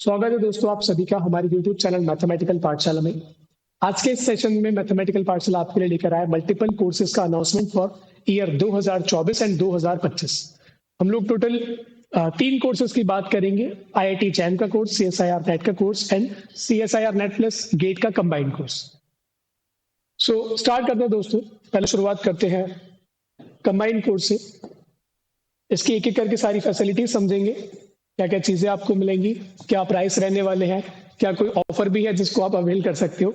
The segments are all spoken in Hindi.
स्वागत है दोस्तों आप सभी का हमारे YouTube चैनल मैथमेटिकल पाठशाला में। आज के इस सेशन में मैथमेटिकल पाठशाला आपके लिए लेकर आया मल्टीपल कोर्सेज का अनाउंसमेंट फॉर ईयर 2024 एंड 2025। हम लोग टोटल 3 कोर्सेज की बात करेंगे। IIT जैम का कोर्स, CSIR नेट का course and CSIR NET plus GATE का कंबाइंड कोर्स। सो स्टार्ट करते हैं दोस्तों। पहले शुरुआत करते हैं कंबाइंड कोर्स से। इसकी एक एक करके सारी फैसिलिटीज समझेंगे, क्या क्या चीजें आपको मिलेंगी, क्या प्राइस रहने वाले हैं, क्या कोई ऑफर भी है जिसको आप अवेल कर सकते हो,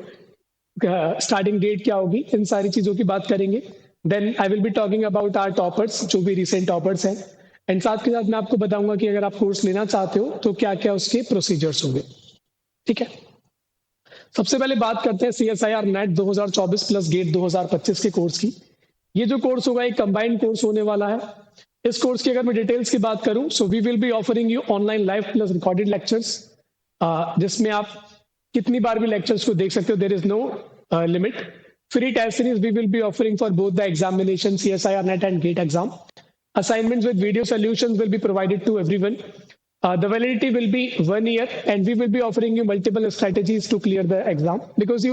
स्टार्टिंग डेट क्या होगी, इन सारी चीजों की बात करेंगे। Then I will be talking about our toppers, जो भी रिसेंट टॉपर्स हैं, एंड साथ के साथ मैं आपको बताऊंगा कि अगर आप कोर्स लेना चाहते हो तो क्या क्या उसके प्रोसीजर्स होंगे। ठीक है, सबसे पहले बात करते हैं CSIR नेट 2024 प्लस गेट 2025 के कोर्स की। ये जो कोर्स होगा एक कंबाइंड कोर्स होने वाला है। इस कोर्स की अगर मैं डिटेल्स की बात करूं, so we will be offering you online live plus recorded lectures, जिसमें आप कितनी बार भी लेक्चर्स को देख सकते हो, there is no limit. Free test series we will be offering for both the examination CSIR NET and GATE exam. Assignments with video solutions will be provided to everyone. The validity will be 1 year, and we will be offering you multiple strategies to clear the exam, because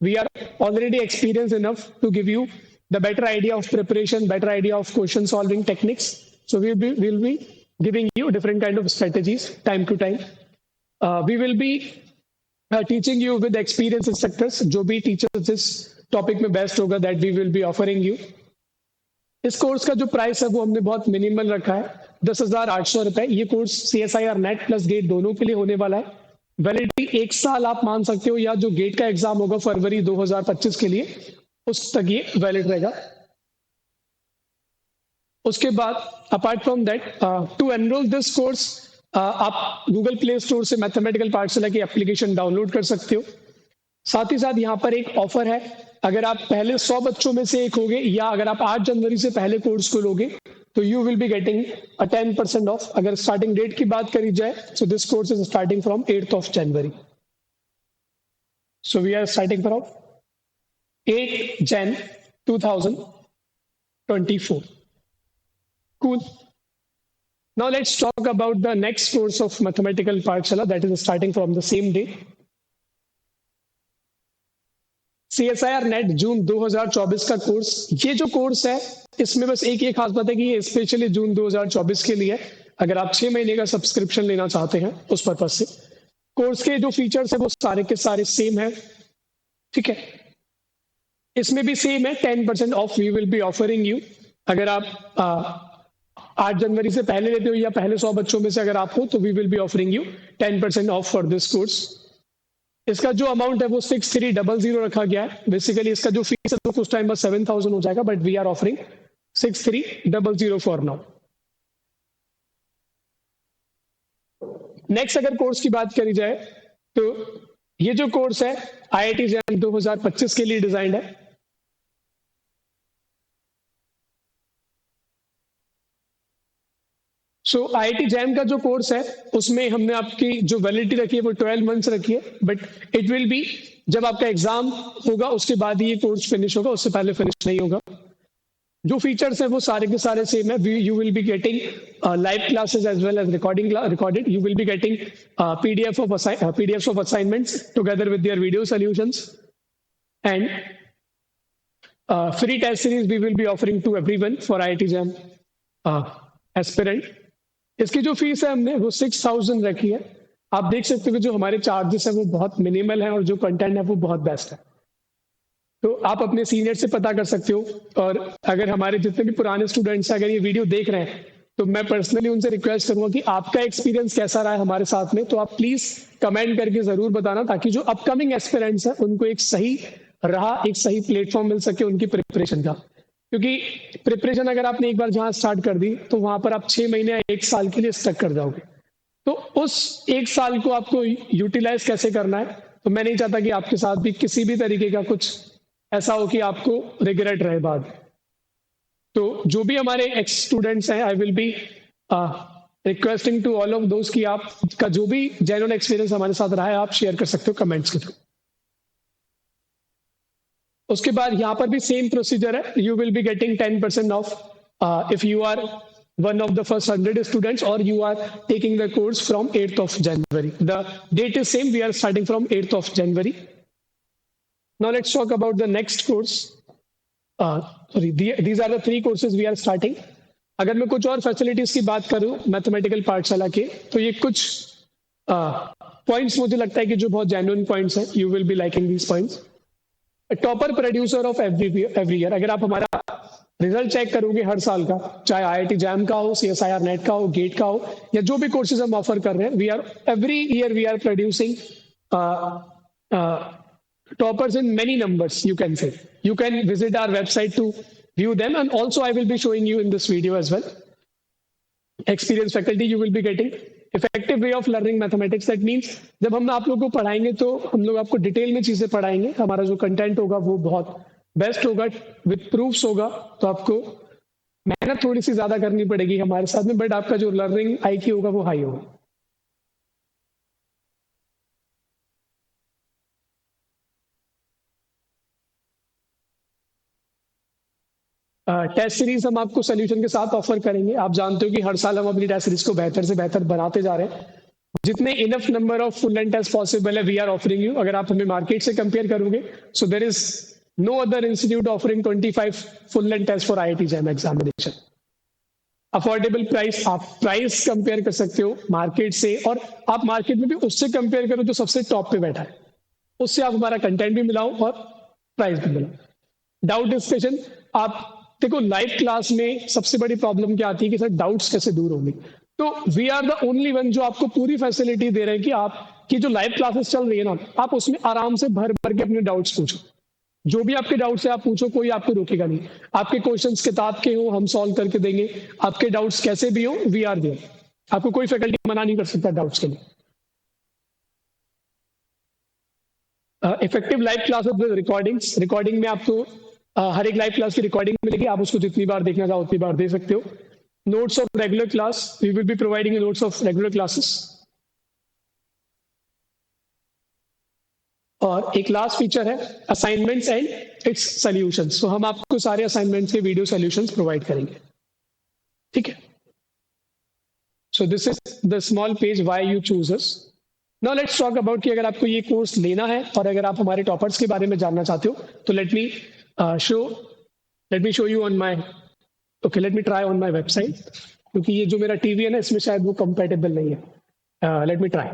we are already experienced enough to give you the better idea of preparation, better idea of question solving techniques. So we'll be giving you different kind of strategies time to time. We will be teaching you with experienced instructors. जो भी teachers इस topic में best होगा, that we will be offering you. इस कोर्स का जो प्राइस है वो हमने बहुत मिनिमल रखा है, 10,800 रुपए। ये course CSIR NET plus GATE दोनों के लिए होने वाला है। वैलिडिटी 1 साल आप मान सकते हो, या जो गेट का एग्जाम होगा फरवरी 2025 के लिए, उस तक ये वैलिड रहेगा। उसके बाद apart from that, to enroll this course आप गूगल प्ले स्टोर से मैथमेटिकल पाठशाला की एप्लीकेशन डाउनलोड कर सकते हो। साथ ही साथ यहाँ पर एक ऑफर है, अगर आप पहले 100 बच्चों में से एक होगे, या अगर आप 8 जनवरी से पहले कोर्स को लोगे, तो you will be getting a 10% of. अगर स्टार्टिंग डेट की बात करी जाए, so this course is starting from 8th of January. So we are starting from 8 Jan 2024. Cool. Now let's talk about the next course of mathematical Pathshala, that is starting from the same day. CSIR NET June 2024 का कोर्स। ये जो कोर्स है इसमें बस एक ही खास बात है कि ये स्पेशली जून 2024 के लिए है। अगर आप 6 महीने का सब्सक्रिप्शन लेना चाहते हैं उस पर्पज से, कोर्स के जो फीचर्स है वो सारे के सारे सेम है। ठीक है, इसमें भी सेम है, 10% off we will be offering you. अगर आप 8 जनवरी से पहले लेते हो, या पहले 100 बच्चों में से अगर आप हो, तो we will be offering you 10% off for this course. इसका जो अमाउंट है वो 6300 रखा गया है। बेसिकली इसका जो फीस है वो कुछ टाइम बाद 7000 हो जाएगा, but we are offering 6300 for now. Next अगर कोर्स की बात करी जाए, तो ये जो कोर्स है IIT जैम 2025 के लिए डिजाइंड है। सो IIT जैम का जो कोर्स है उसमें हमने आपकी जो वैलिडिटी रखी है वो 12 मंथ्स रखी है, बट इट विल बी जब आपका एग्जाम होगा उसके बाद ही ये कोर्स फिनिश होगा, उससे पहले फिनिश नहीं होगा। जो फीचर्स है वो सारे के सारे सेम है। You will be getting live classes as well as recorded. You will be getting PDFs of assignments together with their video solutions, and free test series we will be offering to everyone for IIT JAM aspirant. इसकी जो फीस है हमने वो 6000 रखी है। आप देख सकते हो जो हमारे चार्जेस है वो बहुत मिनिमल है, और जो कंटेंट है वो बहुत बेस्ट है। तो आप अपने सीनियर से पता कर सकते हो, और अगर हमारे जितने भी पुराने स्टूडेंट्स अगर ये वीडियो देख रहे हैं, तो मैं पर्सनली उनसे रिक्वेस्ट करूंगा कि आपका एक्सपीरियंस कैसा रहा है हमारे साथ में, तो आप प्लीज कमेंट करके जरूर बताना, ताकि जो अपकमिंग एस्पिरेंट्स है उनको एक सही राह, एक सही प्लेटफॉर्म मिल सके उनकी प्रिपरेशन का। क्योंकि प्रिपरेशन अगर आपने एक बार जहां स्टार्ट कर दी, तो वहां पर आप 6 महीने या 1 साल के लिए स्टक कर जाओगे। तो उस 1 साल को आपको यूटिलाइज कैसे करना है, तो मैं नहीं चाहता कि आपके साथ भी किसी भी तरीके का कुछ ऐसा हो कि आपको रिग्रेट रहे बाद। तो जो भी हमारे एक्स स्टूडेंट्स हैं, I will be requesting to all of दोस्त कि आपका जो भी जेन्युइन एक्सपीरियंस हमारे साथ रहा है आप शेयर कर सकते हो कमेंट्स के थ्रू। उसके बाद यहाँ पर भी सेम प्रोसीजर है। You will be getting 10% off if you are one of the first 100 students, or you are taking the course from 8th of January. The date is same. We are starting from 8th of January. Now let's talk about the next course. These are the 3 courses we are starting. अगर मैं कुछ और फैसिलिटीज की बात करूं मैथमेटिकल पाठशाला के, तो ये कुछ पॉइंट्स मुझे लगता है कि जो बहुत जेन्युइन पॉइंट्स हैं. You will B liking these points. Topper producer of every year. अगर आप हमारा रिजल्ट चेक करोगे हर साल का, चाहे IIT जैम का हो, CSIR नेट का हो, गेट का हो, या जो भी कोर्सेज हम ऑफर कर रहे हैं, we are every year we are producing toppers in many numbers, you can say. You can visit our website to view them, and also I will be showing you in this video as well. Experienced faculty you will be getting. Effective way of learning mathematics, that means जब हम आप लोगों को पढ़ाएंगे तो हम लोग आपको डिटेल में चीजें पढ़ाएंगे. हमारा जो कंटेंट होगा वो बहुत बेस्ट होगा, विद प्रूफ्स होगा. तो आपको मेहनत थोड़ी सी ज्यादा करनी पड़ेगी हमारे साथ में, बट आपका जो लर्निंग IQ होगा वो हाई होगा. टेस्ट सीरीज हम आपको सोल्यूशन के साथ ऑफर करेंगे. आप जानते हो कि हर साल हम अपनी टेस्ट सीरीज को बेहतर से बेहतर बनाते जा रहे हैं. जितने enough number of full and test possible है वी आर ऑफरिंग यू. अगर आप हमें मार्केट से कंपेयर करोगे, so there is no other institute offering 25 full and test for IIT JAM examination. Affordable price. आप प्राइस कंपेयर कर सकते हो मार्केट से, और आप मार्केट में भी उससे कंपेयर करो जो सबसे टॉप पे बैठा है. उससे आप हमारा कंटेंट भी मिलाओ और प्राइस भी मिलाओ. Doubt discussion. आप देखो लाइव क्लास में सबसे बड़ी प्रॉब्लम क्या आती है कि सर डाउट्स कैसे दूर होंगे. तो we are the only one जो आपको पूरी फैसिलिटी दे रहे हैं कि आपकी जो लाइव क्लासेस चल रही है ना, आप उसमें आराम से भर भर के अपने डाउट्स पूछो. जो भी आपके डाउट्स है आप पूछो, कोई आपको रोकेगा नहीं. आपके क्वेश्चंस किताब के हो हम सॉल्व करके देंगे. आपके डाउट्स कैसे भी हो, वी आर देयर. आपको कोई फैकल्टी मना नहीं कर सकता डाउट्स के लिए. Effective live classes with recordings. Recording में आपको हर एक लाइव क्लास की रिकॉर्डिंग मिलेगी. आप उसको जितनी बार देखना चाहो उतनी बार दे सकते हो. Notes of regular class. We will be providing notes of regular classes. और एक लास्ट फीचर है असाइनमेंट्स एंड इट्स सॉल्यूशंस. तो हम आपको सारे असाइनमेंट्स के वीडियो सॉल्यूशंस प्रोवाइड करेंगे. ठीक है. So this is the small page why you choose us. Now let's talk about कि अगर आपको ये कोर्स लेना है और अगर आप हमारे टॉपर्स के बारे में जानना चाहते हो, तो let me show you on my, okay, let me try on my website. क्योंकि ये जो मेरा टीवी है ना, इसमें शायद वो कंपेटेबल नहीं है. Let me try.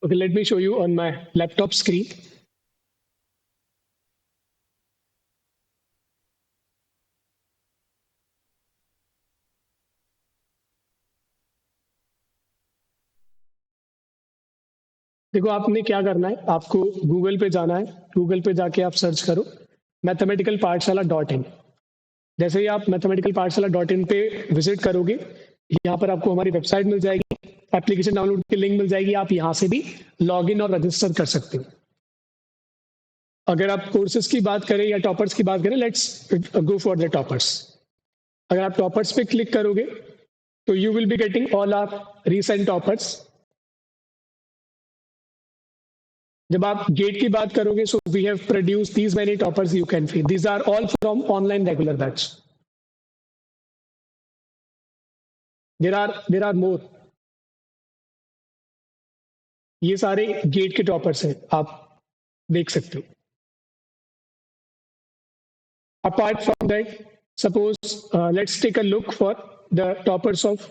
Okay, let me show you on my laptop screen. देखो आपने क्या करना है, आपको गूगल पे जाना है. गूगल पे जाके आप सर्च करो mathematicalpathshala.in. जैसे ही आप mathematicalpathshala.in पे विजिट करोगे, यहाँ पर आपको हमारी वेबसाइट मिल जाएगी. एप्लीकेशन डाउनलोड की लिंक मिल जाएगी. आप यहाँ से भी लॉग इन और रजिस्टर कर सकते हो. अगर आप कोर्सेज की बात करें या टॉपर्स की बात करें, let's go for the toppers. अगर आप टॉपर्स पे क्लिक करोगे तो you will be getting all our recent toppers. जब आप गेट की बात करोगे, so we have produce these many toppers you can see. These are all from online regular batch. There are more. ये सारे गेट के टॉपर्स हैं, आप देख सकते हो. Apart from that, suppose let's take a look for the toppers of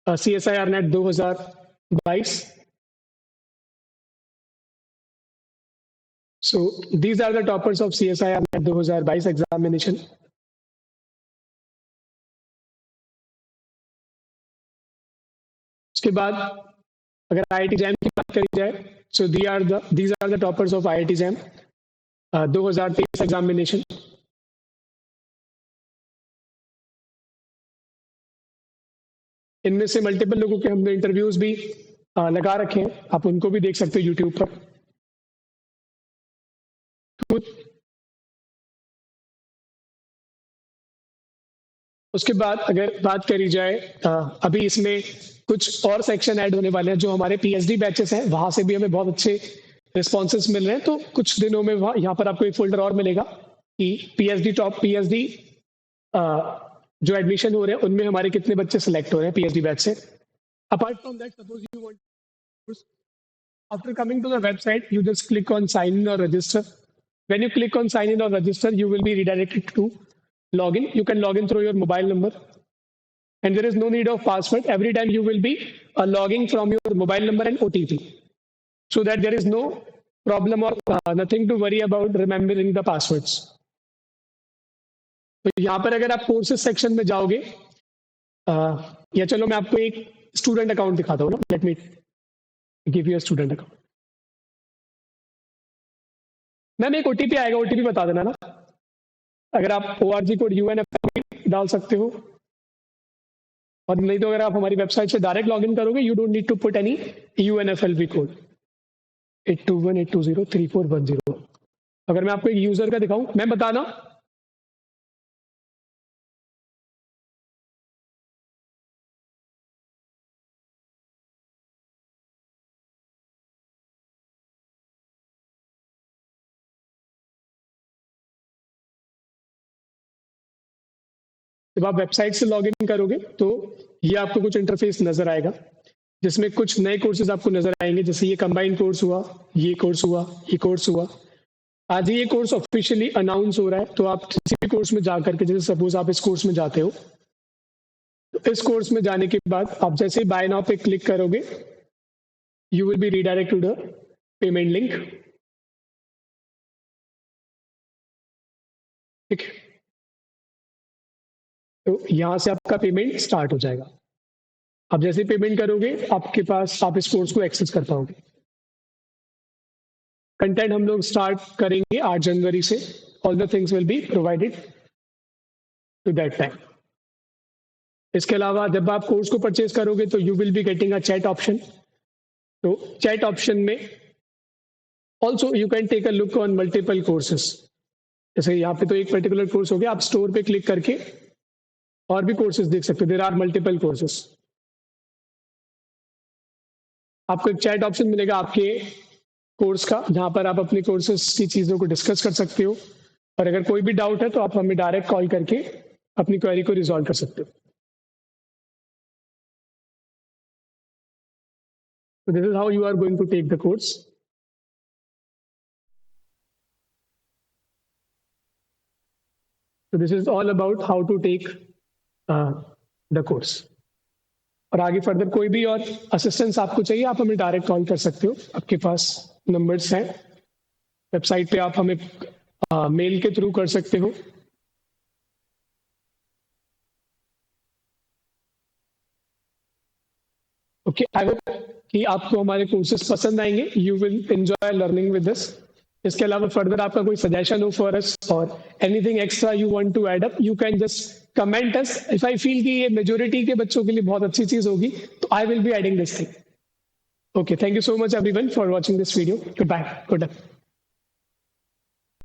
CSIR NET 2022. So these are the toppers of CSIR NET 2022 examination. उसके बाद अगर IIT जैम की बात करी जाए, so these are the toppers of IIT jam 2023 examination. इनमें से मल्टीपल लोगों के हमने इंटरव्यूज भी लगा रखे हैं, आप उनको भी देख सकते हो यूट्यूब पर। उसके बाद अगर बात करी जाए, अभी इसमें कुछ और सेक्शन ऐड होने वाले हैं। जो हमारे पीएचडी बैचेस हैं वहां से भी हमें बहुत अच्छे रिस्पॉन्सेज मिल रहे हैं। तो कुछ दिनों में यहाँ पर आपको एक फोल्डर और मिलेगा कि पीएचडी जो एडमिशन हो रहे हैं उनमें हमारे कितने बच्चे सिलेक्ट हो रहे हैं पीएचडी बैच से। Apart from that, suppose you want, after coming to the website, you just click on sign in or register. When you click on sign in or register, you will be redirected to login. You can log in through your mobile number, and there is no need of password. Every time you will be logging from your mobile number and OTP, so that there is no problem or nothing to worry about remembering the passwords. तो यहाँ पर अगर आप कोर्सेज सेक्शन में जाओगे, या चलो मैं आपको एक स्टूडेंट अकाउंट दिखाता हूँ ना। Let me give you a student account. Ma'am एक ओटीपी आएगा, ओटीपी बता देना ना। अगर आप ORG कोड UNFL डाल सकते हो, और नहीं तो अगर आप हमारी वेबसाइट से डायरेक्ट लॉगिन करोगे, you don't need to put any UNFLV code 8218203410। अगर मैं आपको एक यूजर का दिखाऊं, मैं बताना जब आप वेबसाइट से लॉगिन करोगे तो ये आपको कुछ इंटरफेस नजर आएगा, जिसमें कुछ नए कोर्सेज आपको नजर आएंगे। जैसे ये कंबाइंड कोर्स हुआ, ये कोर्स हुआ, ये कोर्स हुआ। आज ये कोर्स ऑफिशियली अनाउंस हो रहा है, तो आप किसी भी कोर्स में जाकर के, जैसे सपोज आप इस कोर्स में जाते हो, तो इस कोर्स में जाने के बाद आप जैसे ही बाय नाउ पे क्लिक करोगे, you will be redirect to the payment link. ठीक है, तो यहां से आपका पेमेंट स्टार्ट हो जाएगा। आप जैसे पेमेंट करोगे, आपके पास, आप इस कोर्स को एक्सेस कर पाओगे। कंटेंट हम लोग स्टार्ट करेंगे 8 जनवरी से। All the things will be provided to that time. इसके अलावा जब आप कोर्स को परचेज करोगे तो you will be getting a chat option. तो चैट ऑप्शन में also you can take a look on multiple courses. जैसे यहाँ पे तो एक पर्टिकुलर कोर्स हो गया, आप स्टोर पे क्लिक करके और भी कोर्सेज देख सकते हो। There are multiple courses. आपको एक चैट ऑप्शन मिलेगा आपके कोर्स का, जहां पर आप अपने कोर्सेज की चीजों को डिस्कस कर सकते हो, और अगर कोई भी डाउट है तो आप हमें डायरेक्ट कॉल करके अपनी क्वेरी को रिजॉल्व कर सकते हो। So this is how you are going to take the course. So this is all about how to take the course. और आगे फर्दर कोई भी और असिस्टेंस आपको चाहिए, आप हमें डायरेक्ट कॉल कर सकते हो। आपके पास नंबर्स हैं वेबसाइट पे, आप हमें मेल के थ्रू कर सकते हो। ओके, आई होप कि आपको हमारे कोर्सेज पसंद आएंगे। You will enjoy learning with this. इसके अलावा फर्दर आपका कोई सजेशन हो फॉर अस और anything extra you want to add up, you can just comment us. If I feel कि ये मेजोरिटी के बच्चों के लिए बहुत अच्छी चीज होगी, तो I will be adding this thing. Okay, thank you so much everyone for watching this video. Good bye, good luck.